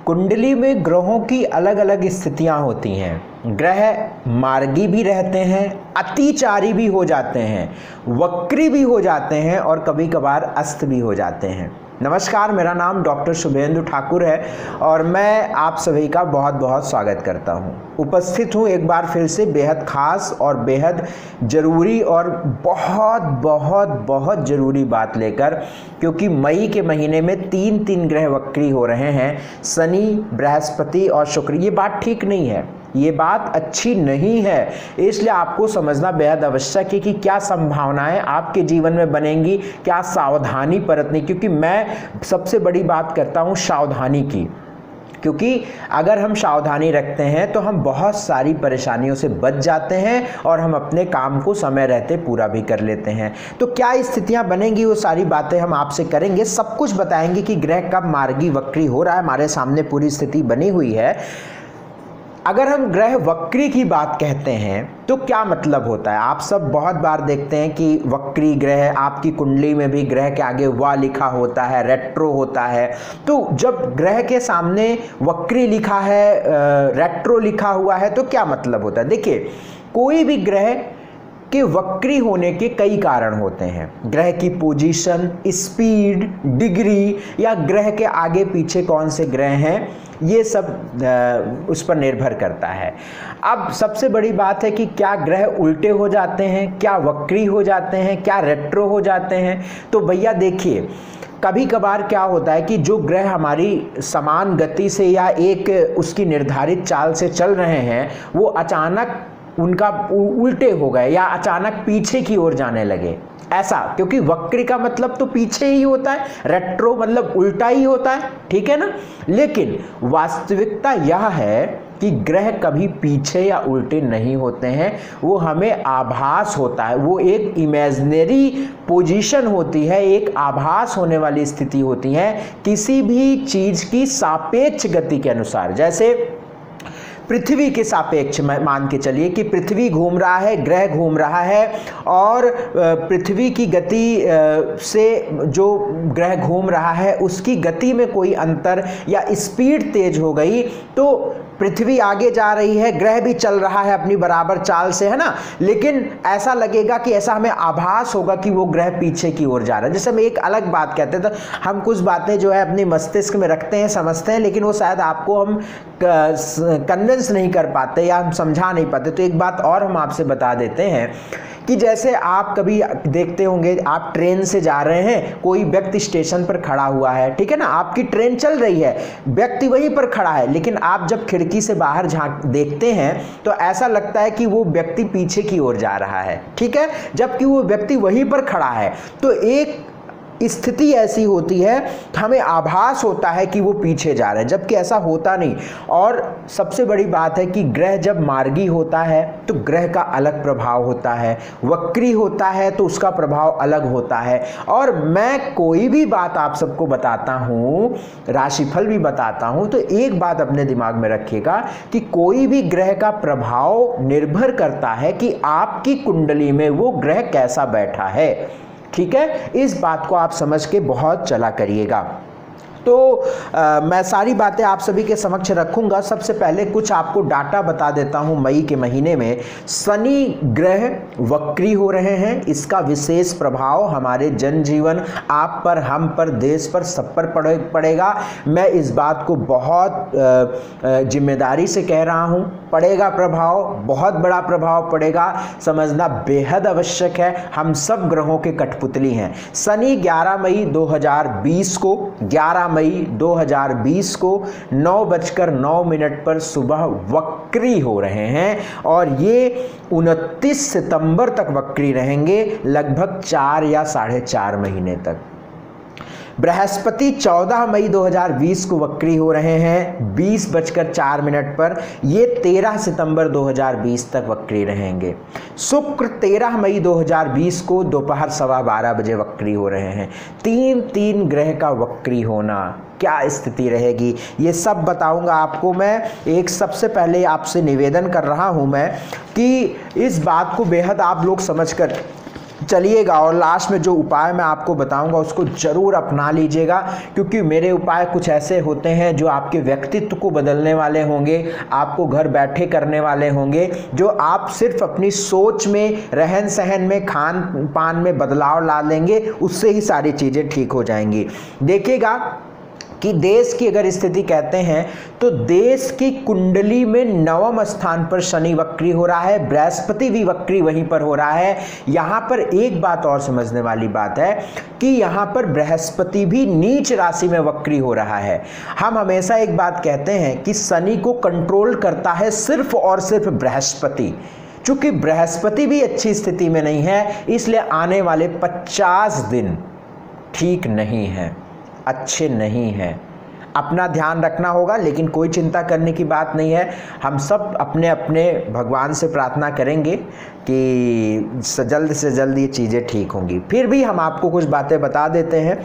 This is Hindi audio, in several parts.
कुंडली में ग्रहों की अलग अलग स्थितियां होती हैं। ग्रह मार्गी भी रहते हैं, अतिचारी भी हो जाते हैं, वक्री भी हो जाते हैं और कभी कभार अस्त भी हो जाते हैं। नमस्कार, मेरा नाम डॉक्टर शुभेंदु ठाकुर है और मैं आप सभी का बहुत बहुत स्वागत करता हूं। उपस्थित हूं एक बार फिर से बेहद खास और बेहद ज़रूरी और बहुत बहुत बहुत ज़रूरी बात लेकर, क्योंकि मई के महीने में तीन ग्रह वक्री हो रहे हैं, शनि, बृहस्पति और शुक्र। ये बात ठीक नहीं है, ये बात अच्छी नहीं है, इसलिए आपको समझना बेहद आवश्यक है कि क्या संभावनाएं आपके जीवन में बनेंगी, क्या सावधानी बरतनी। क्योंकि मैं सबसे बड़ी बात करता हूं सावधानी की, क्योंकि अगर हम सावधानी रखते हैं तो हम बहुत सारी परेशानियों से बच जाते हैं और हम अपने काम को समय रहते पूरा भी कर लेते हैं। तो क्या स्थितियां बनेंगी, वो सारी बातें हम आपसे करेंगे, सब कुछ बताएंगे कि ग्रह कब मार्गी वक्री हो रहा है। हमारे सामने पूरी स्थिति बनी हुई है। अगर हम ग्रह वक्री की बात कहते हैं तो क्या मतलब होता है? आप सब बहुत बार देखते हैं कि वक्री ग्रह, आपकी कुंडली में भी ग्रह के आगे वा लिखा होता है, रेट्रो होता है। तो जब ग्रह के सामने वक्री लिखा है, रेट्रो लिखा हुआ है, तो क्या मतलब होता है? देखिए, कोई भी ग्रह के वक्री होने के कई कारण होते हैं। ग्रह की पोजीशन, स्पीड, डिग्री या ग्रह के आगे पीछे कौन से ग्रह हैं, ये सब उस पर निर्भर करता है। अब सबसे बड़ी बात है कि क्या ग्रह उल्टे हो जाते हैं, क्या वक्री हो जाते हैं, क्या रेट्रो हो जाते हैं? तो भैया देखिए, कभी कभार क्या होता है कि जो ग्रह हमारी समान गति से या एक उसकी निर्धारित चाल से चल रहे हैं, वो अचानक उनका उल्टे हो गए या अचानक पीछे की ओर जाने लगे। ऐसा, क्योंकि वक्री का मतलब तो पीछे ही होता है, रेट्रो मतलब उल्टा ही होता है, ठीक है ना। लेकिन वास्तविकता यह है कि ग्रह कभी पीछे या उल्टे नहीं होते हैं, वो हमें आभास होता है, वो एक इमेजिनरी पोजीशन होती है, एक आभास होने वाली स्थिति होती है किसी भी चीज की सापेक्ष गति के अनुसार। जैसे पृथ्वी के सापेक्ष मान के चलिए कि पृथ्वी घूम रहा है, ग्रह घूम रहा है और पृथ्वी की गति से जो ग्रह घूम रहा है उसकी गति में कोई अंतर या स्पीड तेज हो गई तो पृथ्वी आगे जा रही है, ग्रह भी चल रहा है अपनी बराबर चाल से, है ना। लेकिन ऐसा लगेगा कि ऐसा हमें आभास होगा कि वो ग्रह पीछे की ओर जा रहा है। जैसे हम एक अलग बात कहते हैं, तो हम कुछ बातें जो है अपनी मस्तिष्क में रखते हैं, समझते हैं, लेकिन वो शायद आपको हम कन्विंस नहीं कर पाते या हम समझा नहीं पाते। तो एक बात और हम आपसे बता देते हैं कि जैसे आप कभी देखते होंगे, आप ट्रेन से जा रहे हैं, कोई व्यक्ति स्टेशन पर खड़ा हुआ है, ठीक है ना, आपकी ट्रेन चल रही है, व्यक्ति वहीं पर खड़ा है, लेकिन आप जब खिड़की से बाहर झांक देखते हैं तो ऐसा लगता है कि वो व्यक्ति पीछे की ओर जा रहा है, ठीक है, जबकि वो व्यक्ति वहीं पर खड़ा है। तो एक स्थिति ऐसी होती है, हमें आभास होता है कि वो पीछे जा रहे हैं, जबकि ऐसा होता नहीं। और सबसे बड़ी बात है कि ग्रह जब मार्गी होता है तो ग्रह का अलग प्रभाव होता है, वक्री होता है तो उसका प्रभाव अलग होता है। और मैं कोई भी बात आप सबको बताता हूँ, राशिफल भी बताता हूँ, तो एक बात अपने दिमाग में रखिएगा कि कोई भी ग्रह का प्रभाव निर्भर करता है कि आपकी कुंडली में वो ग्रह कैसा बैठा है, ठीक है। इस बात को आप समझ के बहुत चला करिएगा। तो मैं सारी बातें आप सभी के समक्ष रखूंगा। सबसे पहले कुछ आपको डाटा बता देता हूं। मई के महीने में शनि ग्रह वक्री हो रहे हैं, इसका विशेष प्रभाव हमारे जनजीवन, आप पर, हम पर, देश पर, सब पर पड़ेगा। मैं इस बात को बहुत जिम्मेदारी से कह रहा हूं, पड़ेगा प्रभाव, बहुत बड़ा प्रभाव पड़ेगा, समझना बेहद आवश्यक है। हम सब ग्रहों के कठपुतली हैं। शनि 11 मई 2020 को 9:09 पर सुबह वक्री हो रहे हैं और ये 29 सितंबर तक वक्री रहेंगे, लगभग 4 या 4.5 महीने तक। बृहस्पति 14 मई 2020 को वक्री हो रहे हैं 20:04 पर, ये 13 सितंबर 2020 तक वक्री रहेंगे। शुक्र 13 मई 2020 को दोपहर 12:15 बजे वक्री हो रहे हैं। तीन ग्रह का वक्री होना, क्या स्थिति रहेगी, ये सब बताऊंगा आपको मैं। एक सबसे पहले आपसे निवेदन कर रहा हूं मैं कि इस बात को बेहद आप लोग समझकर चलिएगा और लास्ट में जो उपाय मैं आपको बताऊंगा उसको जरूर अपना लीजिएगा, क्योंकि मेरे उपाय कुछ ऐसे होते हैं जो आपके व्यक्तित्व को बदलने वाले होंगे, आपको घर बैठे करने वाले होंगे, जो आप सिर्फ अपनी सोच में, रहन सहन में, खान पान में बदलाव ला लेंगे, उससे ही सारी चीज़ें ठीक हो जाएंगी। देखिएगा कि देश की अगर स्थिति कहते हैं तो देश की कुंडली में 9वें स्थान पर शनि वक्री हो रहा है, बृहस्पति भी वक्री वहीं पर हो रहा है। यहाँ पर एक बात और समझने वाली बात है कि यहाँ पर बृहस्पति भी नीच राशि में वक्री हो रहा है। हम हमेशा एक बात कहते हैं कि शनि को कंट्रोल करता है सिर्फ और सिर्फ बृहस्पति। चूंकि बृहस्पति भी अच्छी स्थिति में नहीं है, इसलिए आने वाले 50 दिन ठीक नहीं है, अच्छे नहीं हैं। अपना ध्यान रखना होगा, लेकिन कोई चिंता करने की बात नहीं है। हम सब अपने अपने भगवान से प्रार्थना करेंगे कि जल्द से जल्द ये चीज़ें ठीक होंगी। फिर भी हम आपको कुछ बातें बता देते हैं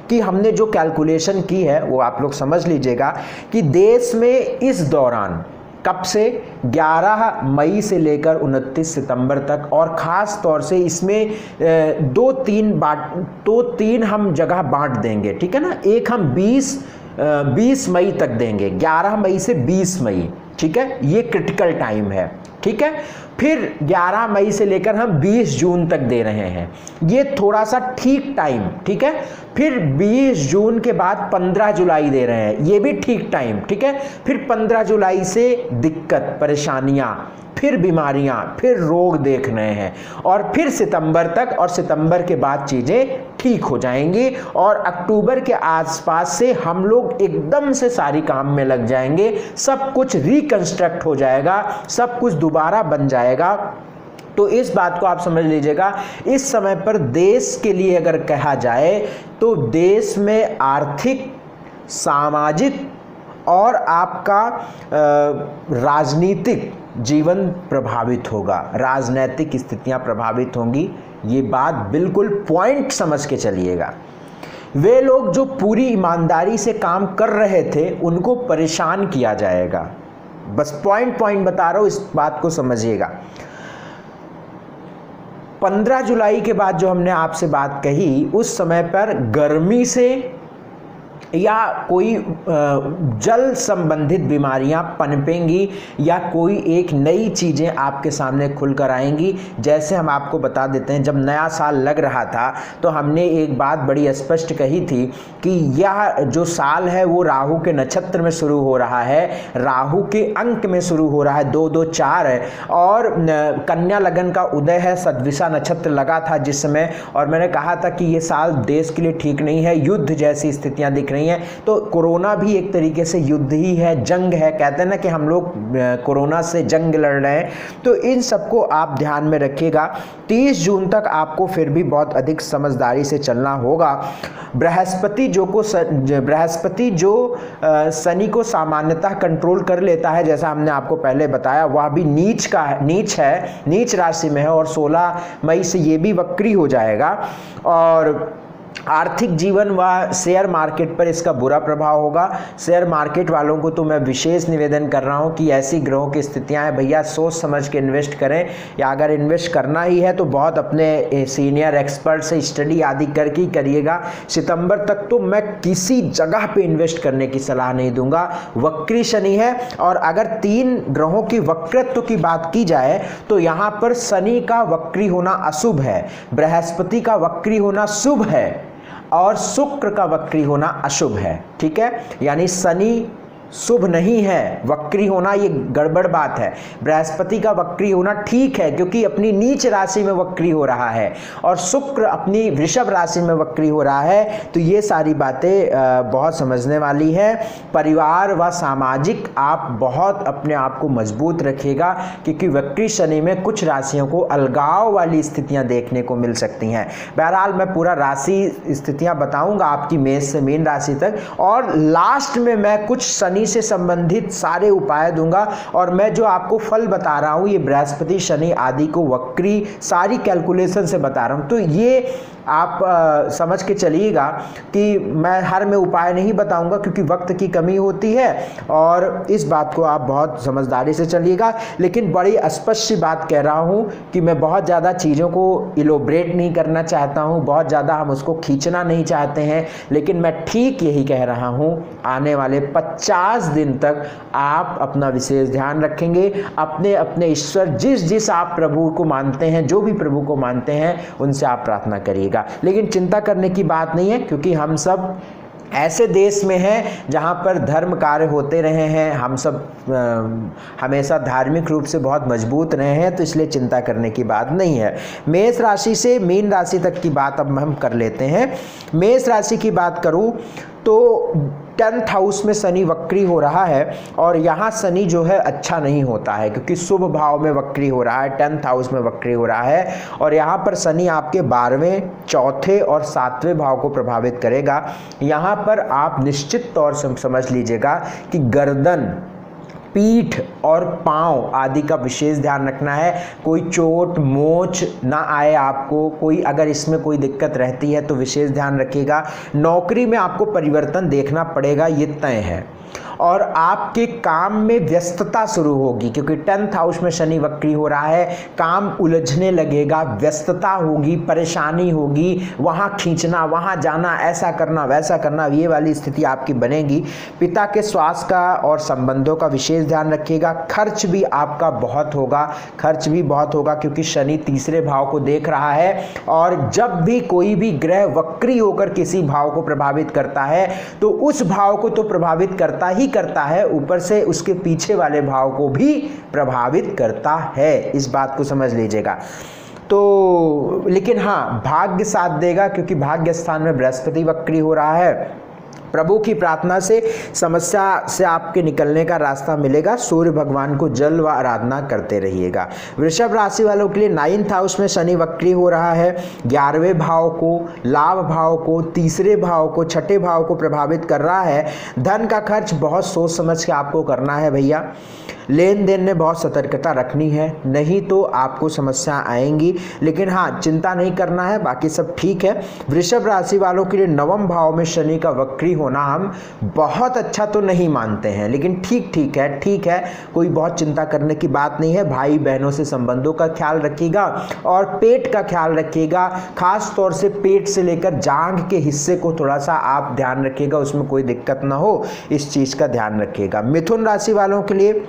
कि हमने जो कैलकुलेशन की है वो आप लोग समझ लीजिएगा कि देश में इस दौरान कब से 11 मई से लेकर 29 सितंबर तक, और ख़ास तौर से इसमें दो तीन हम जगह बांट देंगे, ठीक है ना। एक हम 20 मई तक देंगे, 11 मई से 20 मई, ठीक है, ये क्रिटिकल टाइम है, ठीक है। फिर 11 मई से लेकर हम 20 जून तक दे रहे हैं, ये थोड़ा सा ठीक टाइम, ठीक है। फिर 20 जून के बाद 15 जुलाई दे रहे हैं, ये भी ठीक टाइम, ठीक है। फिर 15 जुलाई से दिक्कत, परेशानियां, फिर बीमारियां, फिर रोग देख रहे हैं, और फिर सितंबर तक, और सितंबर के बाद चीज़ें ठीक हो जाएंगी, और अक्टूबर के आसपास से हम लोग एकदम से सारी काम में लग जाएंगे, सब कुछ रिकंस्ट्रक्ट हो जाएगा, सब कुछ दोबारा बन जाएगा। तो इस बात को आप समझ लीजिएगा। इस समय पर देश के लिए अगर कहा जाए तो देश में आर्थिक, सामाजिक और आपका राजनीतिक जीवन प्रभावित होगा, राजनीतिक स्थितियां प्रभावित होंगी। ये बात बिल्कुल पॉइंट समझ के चलिएगा। वे लोग जो पूरी ईमानदारी से काम कर रहे थे उनको परेशान किया जाएगा। बस पॉइंट बता रहा हूं, इस बात को समझिएगा। 15 जुलाई के बाद जो हमने आपसे बात कही, उस समय पर गर्मी से या कोई जल संबंधित बीमारियां पनपेंगी, या कोई एक नई चीज़ें आपके सामने खुलकर आएंगी। जैसे हम आपको बता देते हैं, जब नया साल लग रहा था तो हमने एक बात बड़ी स्पष्ट कही थी कि यह जो साल है वो राहु के नक्षत्र में शुरू हो रहा है, राहु के अंक में शुरू हो रहा है, 2-2-4 है, और कन्या लगन का उदय है, सद्विषा नक्षत्र लगा था जिस समय, और मैंने कहा था कि ये साल देश के लिए ठीक नहीं है, युद्ध जैसी स्थितियां दिख रही हैं। तो कोरोना भी एक तरीके से युद्ध ही है, जंग है, कहते हैं ना कि हम लोग कोरोना से जंग लड़ रहे हैं। तो इन सबको आप ध्यान में रखिएगा। 30 जून तक आपको फिर भी बहुत अधिक समझदारी से चलना होगा। बृहस्पति जो शनि को सामान्यतः कंट्रोल कर लेता है, जैसा हमने आपको पहले बताया, वह भी नीच राशि में है, और 16 मई से ये भी वक्री हो जाएगा। और आर्थिक जीवन व शेयर मार्केट पर इसका बुरा प्रभाव होगा। शेयर मार्केट वालों को तो मैं विशेष निवेदन कर रहा हूं कि ऐसी ग्रहों की स्थितियां हैं, भैया सोच समझ के इन्वेस्ट करें, या अगर इन्वेस्ट करना ही है तो बहुत अपने सीनियर एक्सपर्ट से स्टडी आदि करके ही करिएगा। सितंबर तक तो मैं किसी जगह पे इन्वेस्ट करने की सलाह नहीं दूंगा, वक्री शनि है। और अगर 3 ग्रहों की वक्रत्व की बात की जाए तो यहाँ पर शनि का वक्री होना अशुभ है, बृहस्पति का वक्री होना शुभ है, और शुक्र का वक्री होना अशुभ है, ठीक है। यानी शनि शुभ नहीं है, वक्री होना ये गड़बड़ बात है। बृहस्पति का वक्री होना ठीक है, क्योंकि अपनी नीच राशि में वक्री हो रहा है, और शुक्र अपनी वृषभ राशि में वक्री हो रहा है। तो ये सारी बातें बहुत समझने वाली है। परिवार व सामाजिक आप बहुत अपने आप को मजबूत रखिएगा, क्योंकि वक्री शनि में कुछ राशियों को अलगाव वाली स्थितियां देखने को मिल सकती हैं। बहरहाल मैं पूरा राशि स्थितियां बताऊंगा आपकी मेष से मीन राशि तक, और लास्ट में मैं कुछ शनि से संबंधित सारे उपाय दूंगा। और मैं जो आपको फल बता रहा हूं, ये बृहस्पति शनि आदि को वक्री सारी कैलकुलेशन से बता रहा हूं। तो ये आप समझ के चलिएगा कि मैं हर में उपाय नहीं बताऊंगा क्योंकि वक्त की कमी होती है, और इस बात को आप बहुत समझदारी से चलिएगा। लेकिन बड़ी स्पष्ट सी बात कह रहा हूँ कि मैं बहुत ज़्यादा चीज़ों को इलोब्रेट नहीं करना चाहता हूँ, बहुत ज़्यादा हम उसको खींचना नहीं चाहते हैं, लेकिन मैं ठीक यही कह रहा हूँ, आने वाले 50 दिन तक आप अपना विशेष ध्यान रखेंगे। अपने अपने ईश्वर जिस आप प्रभु को मानते हैं, जो भी प्रभु को मानते हैं, उनसे आप प्रार्थना करिएगा। लेकिन चिंता करने की बात नहीं है, क्योंकि हम सब ऐसे देश में हैं जहाँ पर धर्म कार्य होते रहे हैं, हम सब हमेशा धार्मिक रूप से बहुत मजबूत रहे हैं, तो इसलिए चिंता करने की बात नहीं है। मेष राशि से मीन राशि तक की बात अब हम कर लेते हैं। मेष राशि की बात करूँ तो 10th हाउस में शनि वक्री हो रहा है, और यहाँ शनि जो है अच्छा नहीं होता है, क्योंकि शुभ भाव में वक्री हो रहा है, 10th हाउस में वक्री हो रहा है, और यहाँ पर शनि आपके 12वें, 4थे और 7वें भाव को प्रभावित करेगा। यहाँ पर आप निश्चित तौर से समझ लीजिएगा कि गर्दन, पीठ और पाँव आदि का विशेष ध्यान रखना है। कोई चोट मोच ना आए आपको, कोई अगर इसमें कोई दिक्कत रहती है तो विशेष ध्यान रखिएगा। नौकरी में आपको परिवर्तन देखना पड़ेगा, ये तय है, और आपके काम में व्यस्तता शुरू होगी, क्योंकि 10th हाउस में शनि वक्री हो रहा है। काम उलझने लगेगा, व्यस्तता होगी, परेशानी होगी, वहाँ खींचना, वहाँ जाना, ऐसा करना वैसा करना, ये वाली स्थिति आपकी बनेगी। पिता के स्वास्थ्य का और संबंधों का विशेष ध्यान रखिएगा। खर्च भी आपका बहुत होगा, खर्च भी बहुत होगा, क्योंकि शनि तीसरे भाव को देख रहा है, और जब भी कोई भी ग्रह वक्री होकर किसी भाव को प्रभावित करता है तो उस भाव को तो प्रभावित करता ही करता है, ऊपर से उसके पीछे वाले भाव को भी प्रभावित करता है। इस बात को समझ लीजिएगा। तो लेकिन हाँ, भाग्य साथ देगा, क्योंकि भाग्य स्थान में बृहस्पति वक्री हो रहा है। प्रभु की प्रार्थना से समस्या से आपके निकलने का रास्ता मिलेगा। सूर्य भगवान को जल व आराधना करते रहिएगा। वृषभ राशि वालों के लिए 9th हाउस में शनि वक्री हो रहा है। 11वें भाव को, लाभ भाव को, तीसरे भाव को, छठे भाव को प्रभावित कर रहा है। धन का खर्च बहुत सोच समझ के आपको करना है भैया। लेन देन में बहुत सतर्कता रखनी है, नहीं तो आपको समस्या आएंगी। लेकिन हाँ, चिंता नहीं करना है, बाकी सब ठीक है। वृषभ राशि वालों के लिए 9वें भाव में शनि का वक्री होना हम बहुत अच्छा तो नहीं मानते हैं, लेकिन ठीक है, कोई बहुत चिंता करने की बात नहीं है। भाई बहनों से संबंधों का ख्याल रखिएगा और पेट का ख्याल रखिएगा। खास तौर से पेट से लेकर जांघ के हिस्से को थोड़ा सा आप ध्यान रखिएगा, उसमें कोई दिक्कत ना हो, इस चीज़ का ध्यान रखिएगा। मिथुन राशि वालों के लिए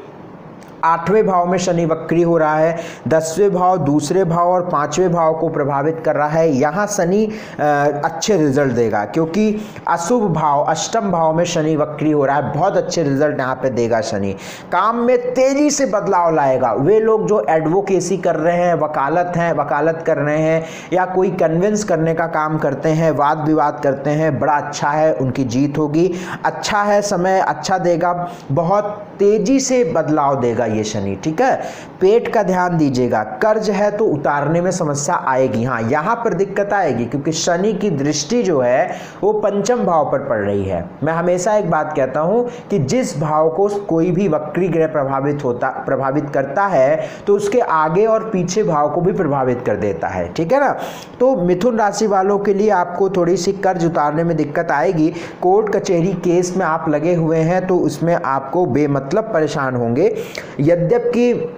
8वें भाव में शनि वक्री हो रहा है। 10वें भाव, दूसरे भाव और 5वें भाव को प्रभावित कर रहा है। यहाँ शनि अच्छे रिजल्ट देगा, क्योंकि अशुभ भाव, अष्टम भाव में शनि वक्री हो रहा है। बहुत अच्छे रिजल्ट यहाँ पे देगा शनि। काम में तेजी से बदलाव लाएगा। वे लोग जो एडवोकेसी कर रहे हैं, वकालत कर रहे हैं, या कोई कन्विंस करने का काम करते हैं, वाद विवाद करते हैं, बड़ा अच्छा है, उनकी जीत होगी। अच्छा है, समय अच्छा देगा, बहुत तेजी से बदलाव देगा ये शनि, ठीक है। पेट का ध्यान दीजिएगा। कर्ज है तो उतारने में समस्या आएगी, हाँ यहाँ पर दिक्कत आएगी, क्योंकि शनि की दृष्टि जो है वो पंचम भाव पर पड़ रही है। मैं हमेशा एक बात कहता हूं कि जिस भाव को कोई भी वक्री ग्रह प्रभावित करता है तो उसके आगे और पीछे भाव को भी प्रभावित कर देता है, ठीक है ना। तो मिथुन राशि वालों के लिए आपको थोड़ी सी कर्ज उतारने में दिक्कत आएगी। कोर्ट कचहरी केस में आप लगे हुए हैं तो उसमें आपको बेमतलब परेशान होंगे। यद्यपि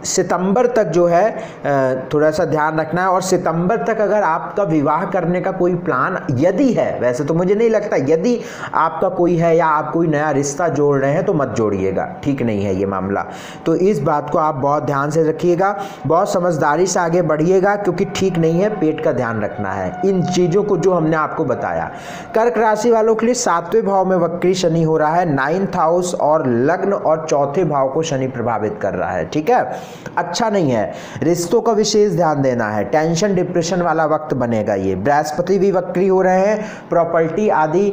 सितंबर तक जो है थोड़ा सा ध्यान रखना है, और सितंबर तक अगर आपका विवाह करने का कोई प्लान यदि है, वैसे तो मुझे नहीं लगता, यदि आपका कोई है या आप कोई नया रिश्ता जोड़ रहे हैं तो मत जोड़िएगा, ठीक नहीं है ये मामला। तो इस बात को आप बहुत ध्यान से रखिएगा, बहुत समझदारी से आगे बढ़िएगा, क्योंकि ठीक नहीं है। पेट का ध्यान रखना है, इन चीज़ों को जो हमने आपको बताया। कर्क राशि वालों के लिए 7वें भाव में वक्री शनि हो रहा है। 9th हाउस और लग्न और चौथे भाव को शनि प्रभावित कर रहा है, ठीक है, अच्छा नहीं है। रिश्तों का विशेष ध्यान देना है, टेंशन डिप्रेशन वाला वक्त बनेगा ये। बृहस्पति भी वक्री हो रहे हैं। प्रॉपर्टी आदि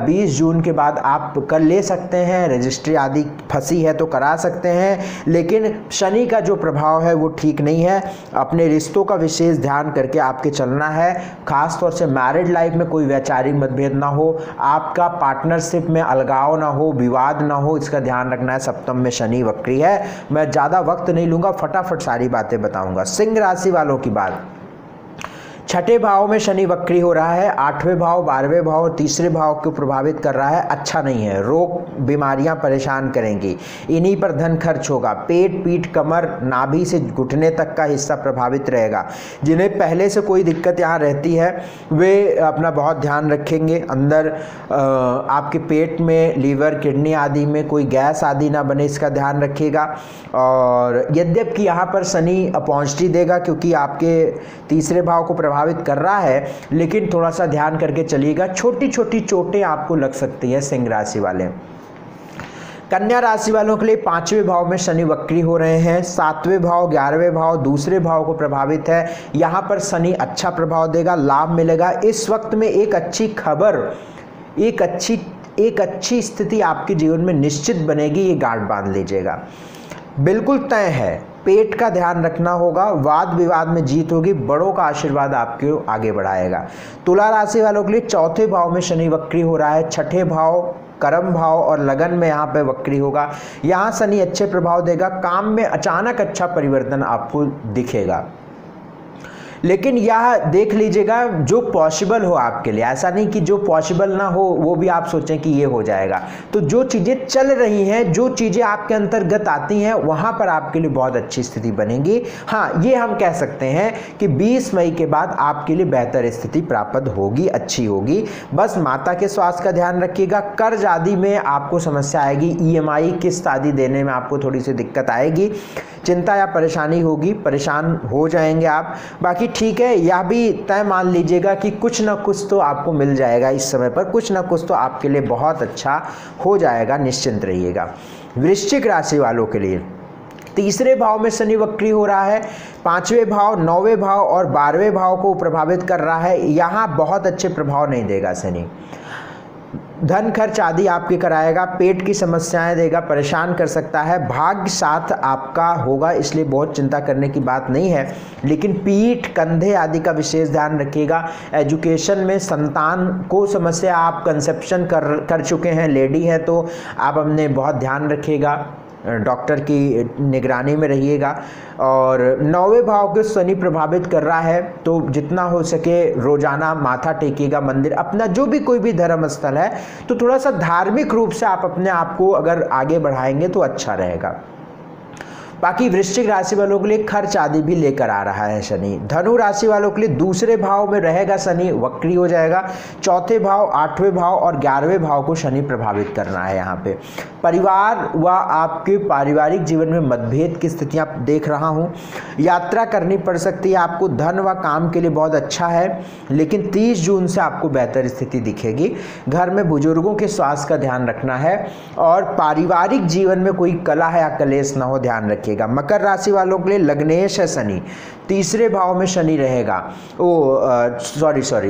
20 जून के बाद आप कर ले सकते हैं, रजिस्ट्री आदि फंसी है तो करा सकते हैं, लेकिन शनि का जो प्रभाव है वो ठीक नहीं है। अपने रिश्तों का विशेष ध्यान करके आपके चलना है। खास तौर से मैरिड लाइफ में कोई वैचारिक मतभेद ना हो, आपका पार्टनरशिप में अलगाव ना हो, विवाद ना हो, इसका ध्यान रखना है। सप्तम में शनि वक्री है। मैं ज़्यादा वक्त नहीं लूँगा, फटाफट सारी बातें बताऊँगा। सिंह राशि वालों की बात, छठे भाव में शनि वक्री हो रहा है, 8वें भाव 12वें भाव और तीसरे भाव को प्रभावित कर रहा है, अच्छा नहीं है। रोग बीमारियां परेशान करेंगी, इन्हीं पर धन खर्च होगा। पेट पीठ कमर नाभि से घुटने तक का हिस्सा प्रभावित रहेगा। जिन्हें पहले से कोई दिक्कत यहाँ रहती है वे अपना बहुत ध्यान रखेंगे। अंदर आपके पेट में लीवर किडनी आदि में कोई गैस आदि ना बने, इसका ध्यान रखिएगा। और यद्यपि यहाँ पर शनि अपॉर्चुनिटी देगा क्योंकि आपके तीसरे भाव को प्रभावित कर रहा है, लेकिन थोड़ा सा ध्यान करके चलिएगा, छोटी छोटी चोटें आपको लग सकती हैं सिंह राशि वाले। कन्या राशि वालों के लिए 5वें भाव में शनि वक्री हो रहे हैं, 7वें भाव 11वें भाव दूसरे भाव को प्रभावित है। यहाँ पर शनि अच्छा प्रभाव देगा, लाभ मिलेगा। इस वक्त में एक अच्छी खबर, एक अच्छी स्थिति आपके जीवन में निश्चित बनेगी, ये गांठ बांध लीजिएगा, बिल्कुल तय है। पेट का ध्यान रखना होगा, वाद विवाद में जीत होगी, बड़ों का आशीर्वाद आपको आगे बढ़ाएगा। तुला राशि वालों के लिए 4थे भाव में शनि वक्री हो रहा है, 6ठे भाव कर्म भाव और लगन में यहाँ पे वक्री होगा। यहाँ शनि अच्छे प्रभाव देगा, काम में अचानक अच्छा परिवर्तन आपको दिखेगा। लेकिन यह देख लीजिएगा जो पॉसिबल हो आपके लिए, ऐसा नहीं कि जो पॉसिबल ना हो वो भी आप सोचें कि ये हो जाएगा। तो जो चीज़ें चल रही हैं, जो चीज़ें आपके अंतर्गत आती हैं, वहाँ पर आपके लिए बहुत अच्छी स्थिति बनेगी। हाँ, ये हम कह सकते हैं कि 20 मई के बाद आपके लिए बेहतर स्थिति प्राप्त होगी, अच्छी होगी। बस माता के स्वास्थ्य का ध्यान रखिएगा। कर्ज आदि में आपको समस्या आएगी, EMI किस्त आदि देने में आपको थोड़ी सी दिक्कत आएगी, चिंता या परेशानी होगी, परेशान हो जाएंगे आप। बाकी ठीक है, यह भी तय मान लीजिएगा कि कुछ ना कुछ तो आपको मिल जाएगा इस समय पर, कुछ ना कुछ तो आपके लिए बहुत अच्छा हो जाएगा, निश्चिंत रहिएगा। वृश्चिक राशि वालों के लिए तीसरे भाव में शनि वक्री हो रहा है, 5वें भाव 9वें भाव और 12वें भाव को प्रभावित कर रहा है। यहाँ बहुत अच्छे प्रभाव नहीं देगा शनि, धन खर्च आदि आपके कराएगा, पेट की समस्याएं देगा, परेशान कर सकता है। भाग्य साथ आपका होगा, इसलिए बहुत चिंता करने की बात नहीं है। लेकिन पीठ कंधे आदि का विशेष ध्यान रखिएगा। एजुकेशन में संतान को समस्या, आप कंसेप्शन कर चुके हैं, लेडी है तो आप अपने बहुत ध्यान रखिएगा, डॉक्टर की निगरानी में रहिएगा। और 9वें भाव को शनि प्रभावित कर रहा है, तो जितना हो सके रोजाना माथा टेकिएगा, मंदिर अपना जो भी कोई भी धर्म स्थल है तो थोड़ा सा धार्मिक रूप से आप अपने आप को अगर आगे बढ़ाएंगे तो अच्छा रहेगा। बाकी वृश्चिक राशि वालों के लिए खर्च आदि भी लेकर आ रहा है शनि। धनु राशि वालों के लिए दूसरे भाव में रहेगा शनि, वक्री हो जाएगा। 4थे भाव 8वें भाव और 11वें भाव को शनि प्रभावित करना है। यहाँ पे परिवार व आपके पारिवारिक जीवन में मतभेद की स्थितियाँ देख रहा हूँ। यात्रा करनी पड़ सकती है आपको, धन व काम के लिए बहुत अच्छा है, लेकिन 30 जून से आपको बेहतर स्थिति दिखेगी। घर में बुजुर्गों के स्वास्थ्य का ध्यान रखना है और पारिवारिक जीवन में कोई कलह या कलेश न हो, ध्यान रखिए। मकर राशि वालों के लिए लग्नेश है शनि, तीसरे भाव में शनि रहेगा।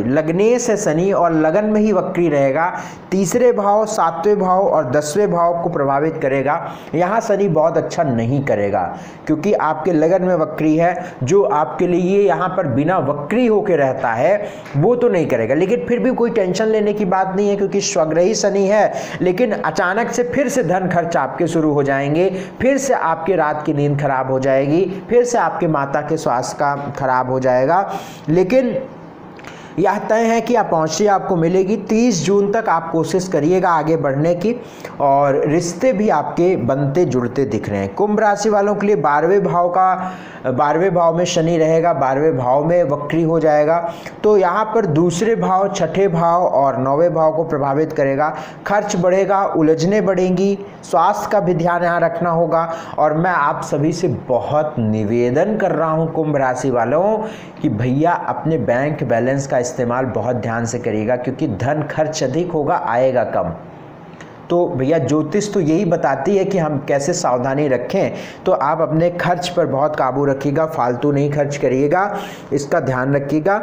लग्नेश है शनि और लगन में ही वक्री रहेगा। तीसरे भाव 7वें भाव और 10वें भाव को प्रभावित करेगा। यहाँ शनि बहुत अच्छा नहीं करेगा क्योंकि आपके लगन में वक्री है। जो आपके लिए यहाँ पर बिना वक्री होकर रहता है वो तो नहीं करेगा, लेकिन फिर भी कोई टेंशन लेने की बात नहीं है क्योंकि स्वग्रही शनि है। लेकिन अचानक से फिर से धन खर्च आपके शुरू हो जाएंगे, फिर से आपके रात की नींद खराब हो जाएगी, फिर से आपके माता के स्वास्थ्य का खराब हो जाएगा। लेकिन यह तय है कि अपॉर्चुनिटी आपको मिलेगी। 30 जून तक आप कोशिश करिएगा आगे बढ़ने की और रिश्ते भी आपके बनते जुड़ते दिख रहे हैं। कुंभ राशि वालों के लिए 12वें भाव में शनि रहेगा, 12वें भाव में वक्री हो जाएगा, तो यहाँ पर दूसरे भाव 6ठे भाव और 9वें भाव को प्रभावित करेगा। खर्च बढ़ेगा, उलझने बढ़ेंगी, स्वास्थ्य का भी ध्यान यहाँ रखना होगा। और मैं आप सभी से बहुत निवेदन कर रहा हूँ कुंभ राशि वालों कि भैया अपने बैंक बैलेंस का इस्तेमाल बहुत ध्यान से करिएगा क्योंकि धन खर्च अधिक होगा, आएगा कम। तो भैया ज्योतिष तो यही बताती है कि हम कैसे सावधानी रखें, तो आप अपने खर्च पर बहुत काबू रखिएगा, फालतू नहीं खर्च करिएगा, इसका ध्यान रखिएगा।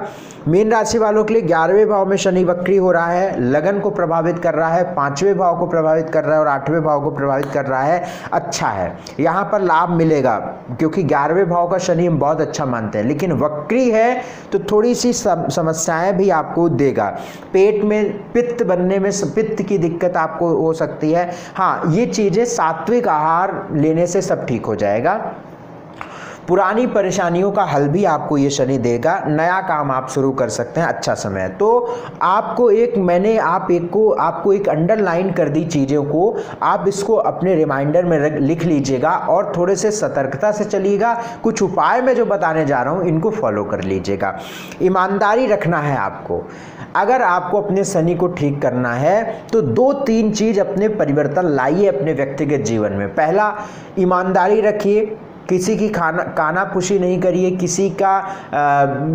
मीन राशि वालों के लिए 11वें भाव में शनि वक्री हो रहा है, लगन को प्रभावित कर रहा है, 5वें भाव को प्रभावित कर रहा है और 8वें भाव को प्रभावित कर रहा है। अच्छा है, यहाँ पर लाभ मिलेगा क्योंकि 11वें भाव का शनि हम बहुत अच्छा मानते हैं, लेकिन वक्री है तो थोड़ी सी समस्याएं भी आपको देगा। पेट में पित्त बनने में, पित्त की दिक्कत आपको हो सकती है। हाँ, ये चीजें सात्विक आहार लेने से सब ठीक हो जाएगा। पुरानी परेशानियों का हल भी आपको ये शनि देगा। नया काम आप शुरू कर सकते हैं, अच्छा समय है। तो आपको आपको एक अंडरलाइन कर दी चीज़ों को, आप इसको अपने रिमाइंडर में लिख लीजिएगा और थोड़े से सतर्कता से चलिएगा। कुछ उपाय मैं जो बताने जा रहा हूँ इनको फॉलो कर लीजिएगा। ईमानदारी रखना है आपको। अगर आपको अपने शनि को ठीक करना है तो 2-3 चीज़ अपने परिवर्तन लाइए अपने व्यक्तिगत जीवन में। पहला, ईमानदारी रखिए, किसी की कानाफूसी नहीं करिए, किसी का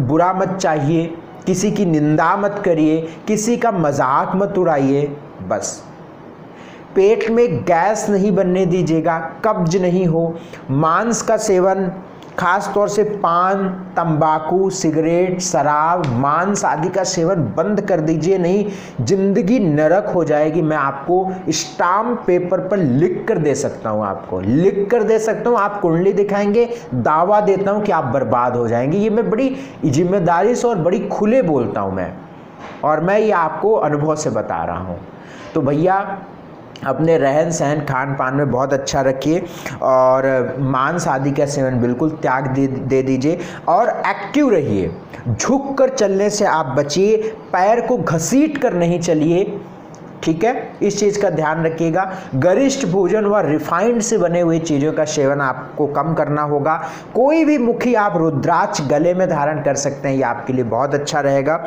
बुरा मत चाहिए, किसी की निंदा मत करिए, किसी का मजाक मत उड़ाइए। बस पेट में गैस नहीं बनने दीजिएगा, कब्ज नहीं हो, मांस का सेवन, खास तौर से पान, तंबाकू, सिगरेट, शराब, मांस आदि का सेवन बंद कर दीजिए, नहीं जिंदगी नरक हो जाएगी। मैं आपको स्टाम्प पेपर पर लिख कर दे सकता हूँ, आप कुंडली दिखाएंगे, दावा देता हूँ कि आप बर्बाद हो जाएंगे। ये मैं बड़ी जिम्मेदारी से और बड़ी खुले बोलता हूँ मैं, और मैं ये आपको अनुभव से बता रहा हूँ। तो भैया अपने रहन सहन खान पान में बहुत अच्छा रखिए और मांस आदि का सेवन बिल्कुल त्याग दे दीजिए और एक्टिव रहिए। झुक कर चलने से आप बचिए, पैर को घसीट कर नहीं चलिए, ठीक है, इस चीज़ का ध्यान रखिएगा। गरिष्ठ भोजन व रिफाइंड से बने हुए चीज़ों का सेवन आपको कम करना होगा। कोई भी मुखी आप रुद्राक्ष गले में धारण कर सकते हैं, ये आपके लिए बहुत अच्छा रहेगा।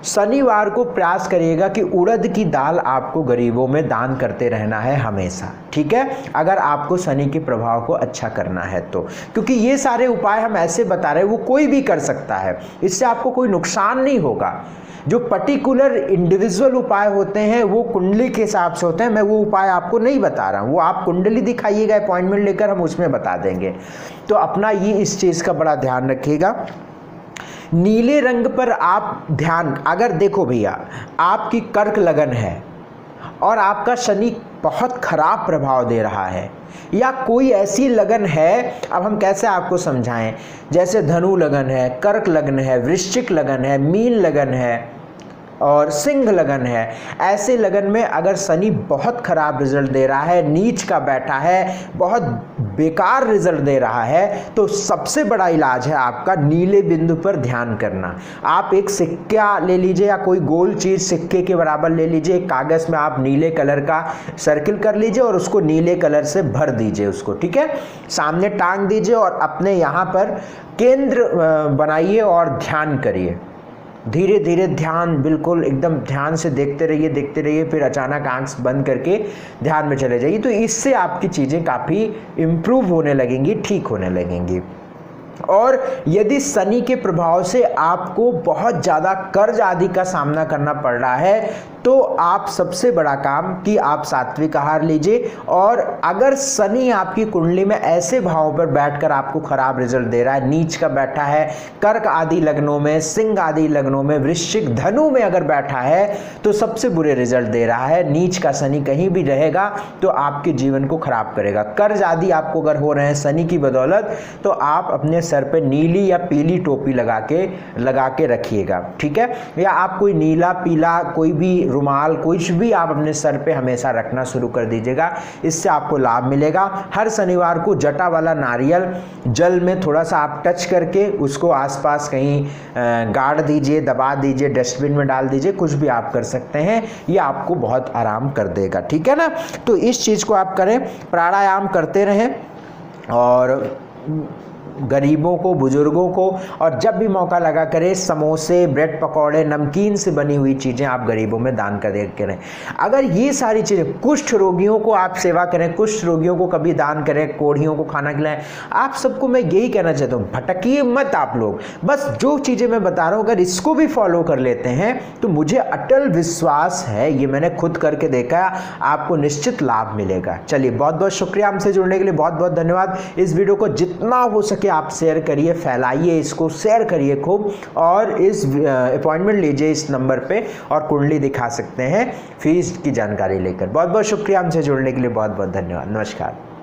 शनिवार को प्रयास करिएगा कि उड़द की दाल आपको गरीबों में दान करते रहना है हमेशा, ठीक है, अगर आपको शनि के प्रभाव को अच्छा करना है तो। क्योंकि ये सारे उपाय हम ऐसे बता रहे हैं, वो कोई भी कर सकता है, इससे आपको कोई नुकसान नहीं होगा। जो पर्टिकुलर इंडिविजुअल उपाय होते हैं वो कुंडली के हिसाब से होते हैं, मैं वो उपाय आपको नहीं बता रहा हूँ, वो आप कुंडली दिखाइएगा अपॉइंटमेंट लेकर, हम उसमें बता देंगे। तो अपना ये इस चीज़ का बड़ा ध्यान रखिएगा। नीले रंग पर आप ध्यान, अगर देखो भैया आपकी कर्क लगन है और आपका शनि बहुत खराब प्रभाव दे रहा है, या कोई ऐसी लगन है, अब हम कैसे आपको समझाएं, जैसे धनु लगन है, कर्क लगन है, वृश्चिक लगन है, मीन लगन है और सिंह लगन है, ऐसे लगन में अगर शनि बहुत खराब रिजल्ट दे रहा है, नीच का बैठा है, बहुत बेकार रिजल्ट दे रहा है, तो सबसे बड़ा इलाज है आपका नीले बिंदु पर ध्यान करना। आप एक सिक्का ले लीजिए या कोई गोल चीज़ सिक्के के बराबर ले लीजिए, कागज़ में आप नीले कलर का सर्किल कर लीजिए और उसको नीले कलर से भर दीजिए उसको, ठीक है, सामने टांग दीजिए और अपने यहाँ पर केंद्र बनाइए और ध्यान करिए। धीरे धीरे ध्यान, बिल्कुल एकदम ध्यान से देखते रहिए, फिर अचानक आंख बंद करके ध्यान में चले जाइए। तो इससे आपकी चीज़ें काफ़ी इम्प्रूव होने लगेंगी, ठीक होने लगेंगी। और यदि शनि के प्रभाव से आपको बहुत ज़्यादा कर्ज आदि का सामना करना पड़ रहा है तो आप सबसे बड़ा काम कि आप सात्विक आहार लीजिए। और अगर शनि आपकी कुंडली में ऐसे भावों पर बैठकर आपको खराब रिजल्ट दे रहा है, नीच का बैठा है, कर्क आदि लग्नों में, सिंह आदि लग्नों में, वृश्चिक धनु में अगर बैठा है तो सबसे बुरे रिजल्ट दे रहा है। नीच का शनि कहीं भी रहेगा तो आपके जीवन को खराब करेगा। कर्ज आदि आपको अगर हो रहे हैं शनि की बदौलत तो आप अपने सर पे नीली या पीली टोपी लगा के रखिएगा, ठीक है, या आप कोई नीला पीला कोई भी रुमाल कुछ भी आप अपने सर पे हमेशा रखना शुरू कर दीजिएगा, इससे आपको लाभ मिलेगा। हर शनिवार को जटा वाला नारियल जल में थोड़ा सा आप टच करके उसको आसपास कहीं गाड़ दीजिए, दबा दीजिए, डस्टबिन में डाल दीजिए, कुछ भी आप कर सकते हैं, ये आपको बहुत आराम कर देगा, ठीक है ना। तो इस चीज़ को आप करें, प्राणायाम करते रहें और गरीबों को, बुजुर्गों को, और जब भी मौका लगा करें समोसे, ब्रेड पकौड़े, नमकीन से बनी हुई चीज़ें आप गरीबों में दान कर करें। अगर ये सारी चीज़ें, कुष्ठ रोगियों को आप सेवा करें, कुष्ठ रोगियों को कभी दान करें, कोढ़ियों को खाना खिलाएं। आप सबको मैं यही कहना चाहता हूँ, भटकिए मत आप लोग, बस जो चीज़ें मैं बता रहा हूँ अगर इसको भी फॉलो कर लेते हैं तो मुझे अटल विश्वास है, ये मैंने खुद करके देखा, आपको निश्चित लाभ मिलेगा। चलिए, बहुत बहुत शुक्रिया हमसे जुड़ने के लिए, बहुत बहुत धन्यवाद। इस वीडियो को जितना हो सके आप शेयर करिए, फैलाइए इसको, शेयर करिए खूब, और इस अपॉइंटमेंट लीजिए इस नंबर पे और कुंडली दिखा सकते हैं फीस की जानकारी लेकर। बहुत बहुत शुक्रिया हमसे जुड़ने के लिए, बहुत बहुत धन्यवाद, नमस्कार।